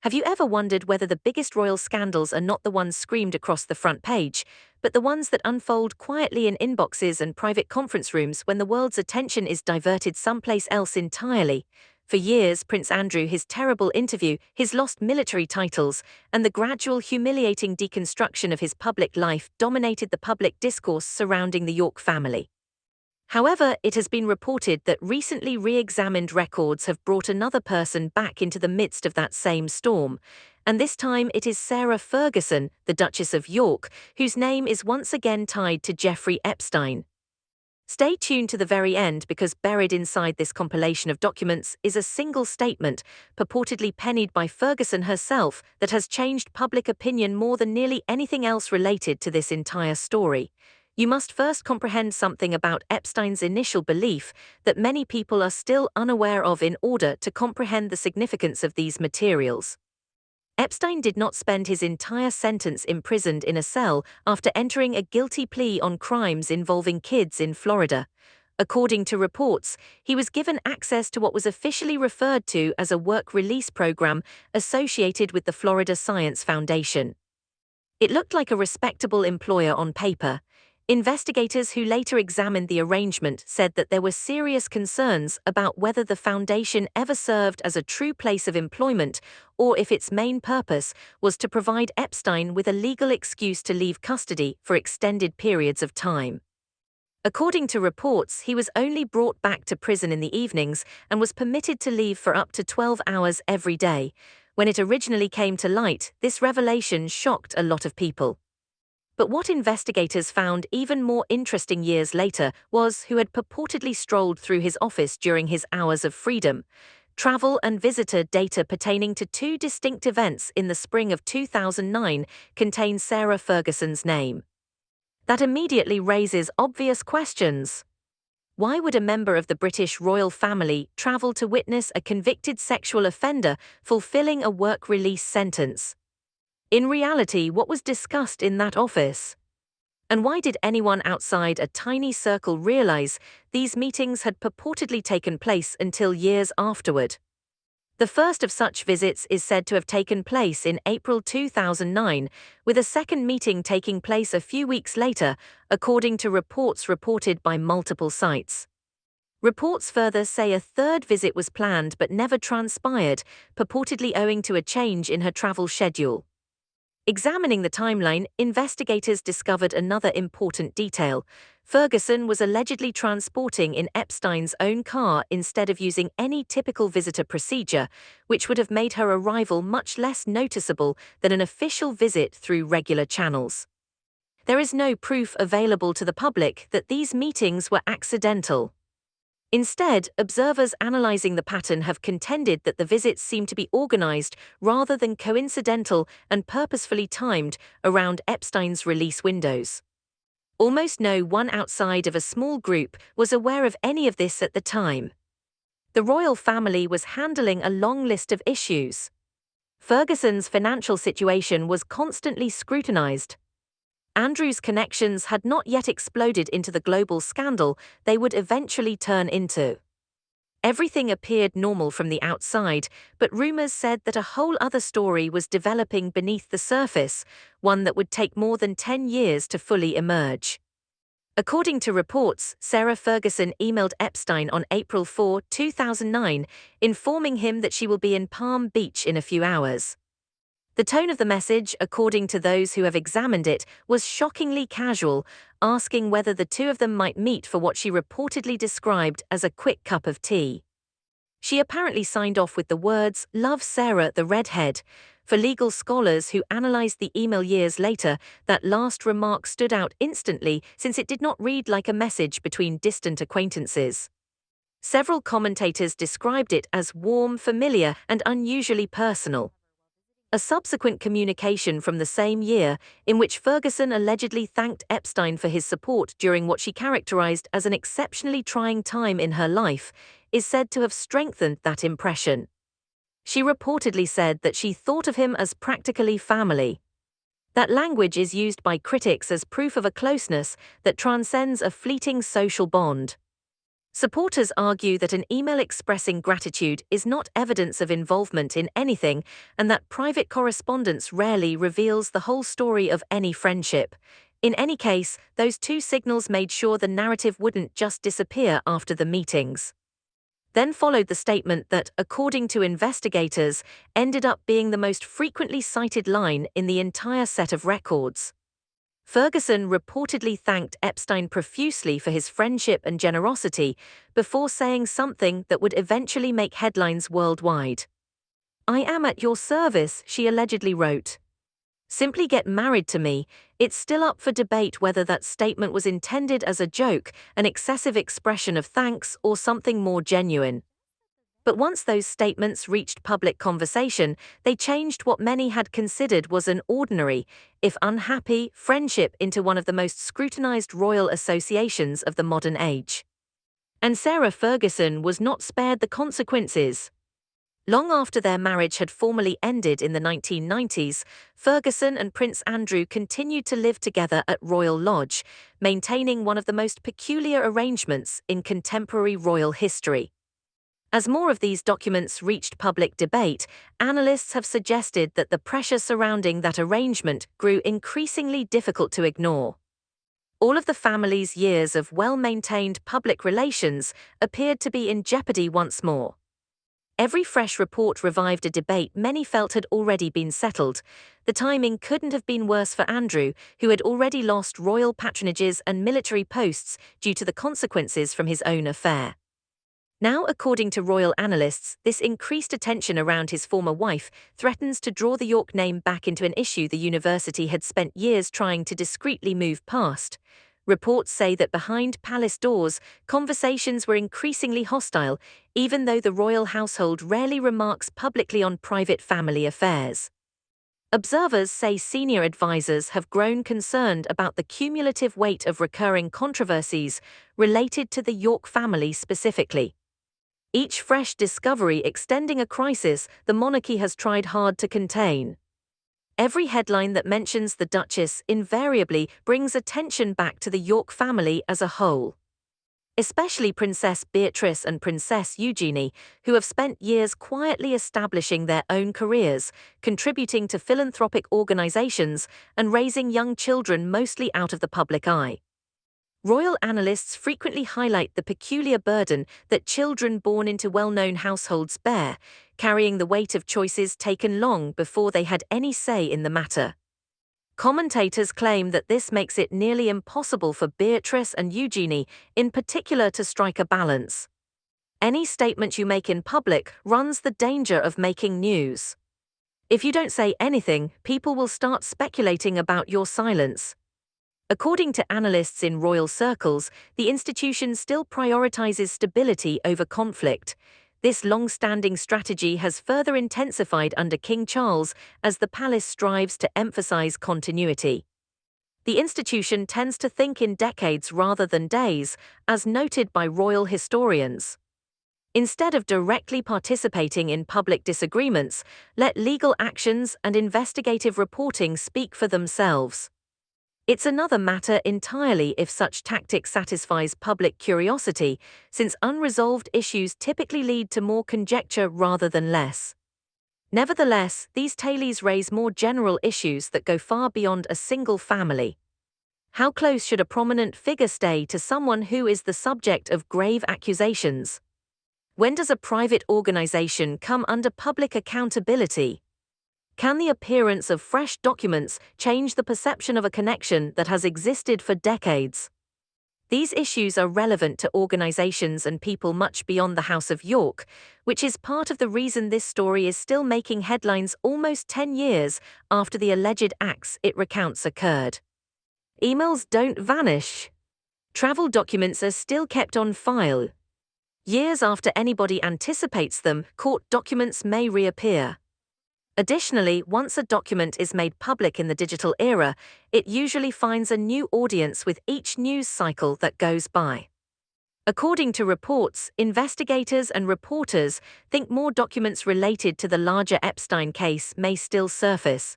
Have you ever wondered whether the biggest royal scandals are not the ones screamed across the front page, but the ones that unfold quietly in inboxes and private conference rooms when the world's attention is diverted someplace else entirely? For years, Prince Andrew, his terrible interview, his lost military titles, and the gradual humiliating deconstruction of his public life dominated the public discourse surrounding the York family. However, it has been reported that recently re-examined records have brought another person back into the midst of that same storm, and this time it is Sarah Ferguson, the Duchess of York, whose name is once again tied to Jeffrey Epstein. Stay tuned to the very end because buried inside this compilation of documents is a single statement, purportedly pennied by Ferguson herself, that has changed public opinion more than nearly anything else related to this entire story. You must first comprehend something about Epstein's initial belief that many people are still unaware of in order to comprehend the significance of these materials. Epstein did not spend his entire sentence imprisoned in a cell after entering a guilty plea on crimes involving kids in Florida. According to reports, he was given access to what was officially referred to as a work release program associated with the Florida Science Foundation. It looked like a respectable employer on paper. Investigators who later examined the arrangement said that there were serious concerns about whether the foundation ever served as a true place of employment or if its main purpose was to provide Epstein with a legal excuse to leave custody for extended periods of time. According to reports, he was only brought back to prison in the evenings and was permitted to leave for up to 12 hours every day. When it originally came to light, this revelation shocked a lot of people. But what investigators found even more interesting years later was who had purportedly strolled through his office during his hours of freedom. Travel and visitor data pertaining to two distinct events in the spring of 2009 contain Sarah Ferguson's name. That immediately raises obvious questions. Why would a member of the British royal family travel to witness a convicted sexual offender fulfilling a work release sentence? In reality, what was discussed in that office? And why did anyone outside a tiny circle realize these meetings had purportedly taken place until years afterward? The first of such visits is said to have taken place in April 2009, with a second meeting taking place a few weeks later, according to reports reported by multiple sites. Reports further say a third visit was planned but never transpired, purportedly owing to a change in her travel schedule. Examining the timeline, investigators discovered another important detail. Ferguson was allegedly transporting in Epstein's own car instead of using any typical visitor procedure, which would have made her arrival much less noticeable than an official visit through regular channels. There is no proof available to the public that these meetings were accidental. Instead, observers analyzing the pattern have contended that the visits seem to be organized rather than coincidental and purposefully timed around Epstein's release windows. Almost no one outside of a small group was aware of any of this at the time. The royal family was handling a long list of issues. Ferguson's financial situation was constantly scrutinized. Andrew's connections had not yet exploded into the global scandal they would eventually turn into. Everything appeared normal from the outside, but rumors said that a whole other story was developing beneath the surface, one that would take more than 10 years to fully emerge. According to reports, Sarah Ferguson emailed Epstein on April 4, 2009, informing him that she will be in Palm Beach in a few hours. The tone of the message, according to those who have examined it, was shockingly casual, asking whether the two of them might meet for what she reportedly described as a quick cup of tea. She apparently signed off with the words, "Love Sarah the redhead." For legal scholars who analyzed the email years later, that last remark stood out instantly since it did not read like a message between distant acquaintances. Several commentators described it as warm, familiar, and unusually personal. A subsequent communication from the same year, in which Ferguson allegedly thanked Epstein for his support during what she characterized as an exceptionally trying time in her life, is said to have strengthened that impression. She reportedly said that she thought of him as practically family. That language is used by critics as proof of a closeness that transcends a fleeting social bond. Supporters argue that an email expressing gratitude is not evidence of involvement in anything and that private correspondence rarely reveals the whole story of any friendship. In any case, those two signals made sure the narrative wouldn't just disappear after the meetings. Then followed the statement that, according to investigators, ended up being the most frequently cited line in the entire set of records. Ferguson reportedly thanked Epstein profusely for his friendship and generosity before saying something that would eventually make headlines worldwide. "I am at your service," she allegedly wrote. "Simply get married to me." It's still up for debate whether that statement was intended as a joke, an excessive expression of thanks, or something more genuine. But once those statements reached public conversation, they changed what many had considered was an ordinary, if unhappy, friendship into one of the most scrutinized royal associations of the modern age. And Sarah Ferguson was not spared the consequences. Long after their marriage had formally ended in the 1990s, Ferguson and Prince Andrew continued to live together at Royal Lodge, maintaining one of the most peculiar arrangements in contemporary royal history. As more of these documents reached public debate, analysts have suggested that the pressure surrounding that arrangement grew increasingly difficult to ignore. All of the family's years of well-maintained public relations appeared to be in jeopardy once more. Every fresh report revived a debate many felt had already been settled. The timing couldn't have been worse for Andrew, who had already lost royal patronages and military posts due to the consequences from his own affair. Now, according to royal analysts, this increased attention around his former wife threatens to draw the York name back into an issue the university had spent years trying to discreetly move past. Reports say that behind palace doors, conversations were increasingly hostile, even though the royal household rarely remarks publicly on private family affairs. Observers say senior advisors have grown concerned about the cumulative weight of recurring controversies related to the York family specifically. Each fresh discovery extending a crisis the monarchy has tried hard to contain. Every headline that mentions the Duchess invariably brings attention back to the York family as a whole. Especially Princess Beatrice and Princess Eugenie, who have spent years quietly establishing their own careers, contributing to philanthropic organizations, and raising young children mostly out of the public eye. Royal analysts frequently highlight the peculiar burden that children born into well-known households bear, carrying the weight of choices taken long before they had any say in the matter. Commentators claim that this makes it nearly impossible for Beatrice and Eugenie, in particular, to strike a balance. Any statement you make in public runs the danger of making news. If you don't say anything, people will start speculating about your silence. According to analysts in royal circles, the institution still prioritizes stability over conflict. This long-standing strategy has further intensified under King Charles as the palace strives to emphasize continuity. The institution tends to think in decades rather than days, as noted by royal historians. Instead of directly participating in public disagreements, let legal actions and investigative reporting speak for themselves. It's another matter entirely if such tactic satisfies public curiosity, since unresolved issues typically lead to more conjecture rather than less. Nevertheless, these tales raise more general issues that go far beyond a single family. How close should a prominent figure stay to someone who is the subject of grave accusations? When does a private organization come under public accountability? Can the appearance of fresh documents change the perception of a connection that has existed for decades? These issues are relevant to organizations and people much beyond the House of York, which is part of the reason this story is still making headlines almost 10 years after the alleged acts it recounts occurred. Emails don't vanish. Travel documents are still kept on file. Years after anybody anticipates them, court documents may reappear. Additionally, once a document is made public in the digital era, it usually finds a new audience with each news cycle that goes by. According to reports, investigators and reporters think more documents related to the larger Epstein case may still surface.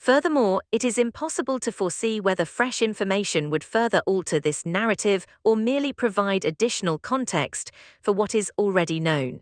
Furthermore, it is impossible to foresee whether fresh information would further alter this narrative or merely provide additional context for what is already known.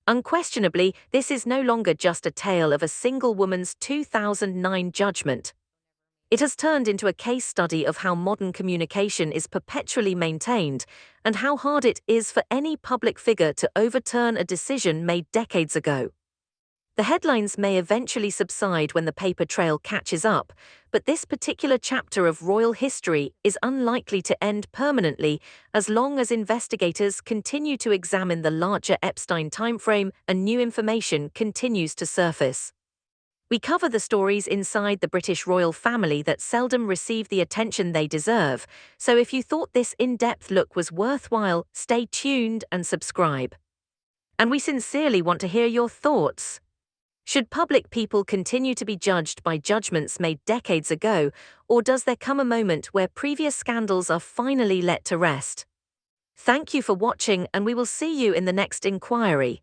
Unquestionably, this is no longer just a tale of a single woman's 2009 judgment. It has turned into a case study of how modern communication is perpetually maintained and how hard it is for any public figure to overturn a decision made decades ago. The headlines may eventually subside when the paper trail catches up, but this particular chapter of royal history is unlikely to end permanently as long as investigators continue to examine the larger Epstein timeframe and new information continues to surface. We cover the stories inside the British royal family that seldom receive the attention they deserve, so if you thought this in-depth look was worthwhile, stay tuned and subscribe. And we sincerely want to hear your thoughts. Should public people continue to be judged by judgments made decades ago, or does there come a moment where previous scandals are finally let to rest? Thank you for watching, and we will see you in the next inquiry.